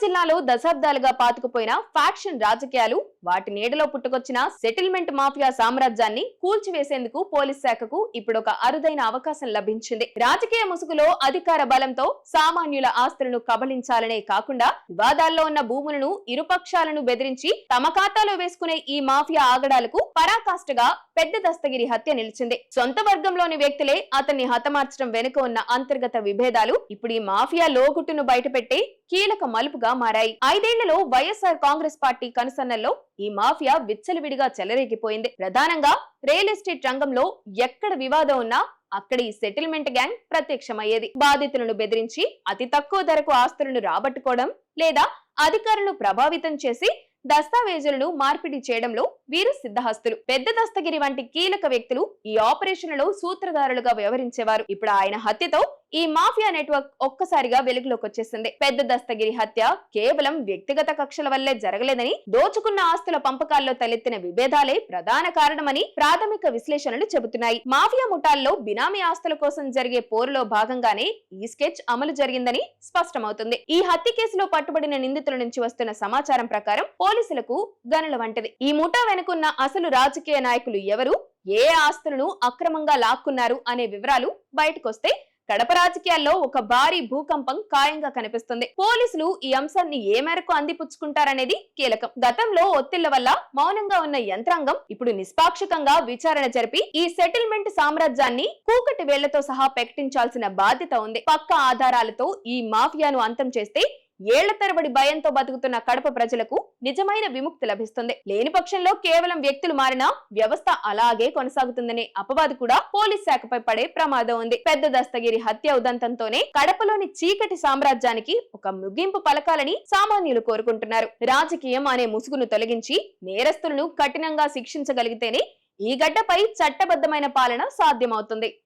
జిల్లాలో దశాబ్దాలుగా పాతుకుపోయిన ఫ్యాక్షన్ రాజకీయాలు, వాటి నీడలో పుట్టుకొచ్చిన సెటిల్మెంట్ మాఫియా సామ్రాజ్యాన్ని కూల్చివేసేందుకు పోలీస్ శాఖకు ఇప్పుడొక అరుదైన అవకాశం లభించింది. రాజకీయ ముసుగులో అధికార బలంతో సామాన్యుల ఆస్తులను కబళించాలనే కాకుండా వివాదాల్లో ఉన్న భూములను ఇరుపక్షాలను బెదిరించి తమ ఖాతాలో వేసుకునే ఈ మాఫియా ఆగడాలకు పరాకాష్ఠగా పెద్ద దస్తగిరి హత్య నిలిచింది. సొంత వర్గంలోని వ్యక్తులే అతన్ని హతమార్చడం వెనుక ఉన్న అంతర్గత విభేదాలు ఇప్పుడు ఈ మాఫియా లోగుట్టును బయటపెట్టే కీలక మలుపుగా మారాయి. 5 ఏళ్లలో వైఎస్ఆర్ కాంగ్రెస్ పార్టీ కనుసన్నల్లో ఈ మాఫియా విచ్చలవిడిగా చెలరేగిపోయింది. ప్రధానంగా రియల్ ఎస్టేట్ రంగంలో ఎక్కడ వివాదం ఉన్నా అక్కడ ఈ సెటిల్మెంట్ గ్యాంగ్ ప్రత్యక్షమయ్యేది. బాధితులను బెదిరించి అతి తక్కువ ధరకు ఆస్తులను రాబట్టుకోవడం లేదా అధికారులను ప్రభావితం చేసి దస్తావేజులను మార్పిడి చేయడంలో వీరు సిద్ధహస్తులు. పెద్ద దస్తగిరి వంటి కీలక వ్యక్తులు ఈ ఆపరేషన్లలో సూత్రధారులుగా వ్యవహరించేవారు. ఇప్పుడు ఆయన హత్యతో ఈ మాఫియా నెట్వర్క్ ఒక్కసారిగా వెలుగులోకి వచ్చేసింది. పెద్ద దస్తగిరి హత్య కేవలం వ్యక్తిగత కక్షల వల్లే జరగలేదని, దోచుకున్న ఆస్తుల పంపకాల్లో తలెత్తిన విభేదాలే ప్రధాన కారణమని ప్రాథమిక విశ్లేషణలు చెబుతున్నాయి. మాఫియా ముఠాల్లో బినామీ ఆస్తుల కోసం జరిగే పోరులో భాగంగానే ఈ స్కెచ్ అమలు జరిగిందని స్పష్టమవుతుంది. ఈ హత్య కేసులో పట్టుబడిన నిందితుల నుంచి వస్తున్న సమాచారం ప్రకారం పోలీసులకు గనుల వంటిది. ఈ ముఠా వెనుకున్న అసలు రాజకీయ నాయకులు ఎవరు, ఏ ఆస్తులను అక్రమంగా లాక్కున్నారు అనే వివరాలు బయటకొస్తే కడప రాజకీయాల్లో ఒక భారీ భూకంపం ఖాయంగా కనిపిస్తుంది. పోలీసులు ఈ అంశాన్ని ఏ మేరకు అందిపుచ్చుకుంటారనేది కీలకం. గతంలో ఒత్తిళ్ల వల్ల మౌనంగా ఉన్న యంత్రాంగం ఇప్పుడు నిష్పాక్షికంగా విచారణ జరిపి ఈ సెటిల్మెంట్ సామ్రాజ్యాన్ని కూకటి వేళ్లతో సహా ప్రకటించాల్సిన బాధ్యత ఉంది. పక్కా ఆధారాలతో ఈ మాఫియాను అంతం చేస్తే ఏళ్ల తరబడి భయంతో బతుకుతున్న కడప ప్రజలకు నిజమైన విముక్తి లభిస్తుంది. లేని పక్షంలో కేవలం వ్యక్తులు మారినా వ్యవస్థ అలాగే కొనసాగుతుందనే అపవాదు కూడా పోలీస్ శాఖపై పడే ప్రమాదం ఉంది. పెద్ద దస్తగిరి హత్య ఉదంతంతోనే కడపలోని చీకటి సామ్రాజ్యానికి ఒక ముగింపు పలకాలని సామాన్యులు కోరుకుంటున్నారు. రాజకీయం అనే ముసుగును తొలగించి నేరస్తులను కఠినంగా శిక్షించగలిగితేనే ఈ గడ్డపై చట్టబద్ధమైన పాలన సాధ్యమవుతుంది.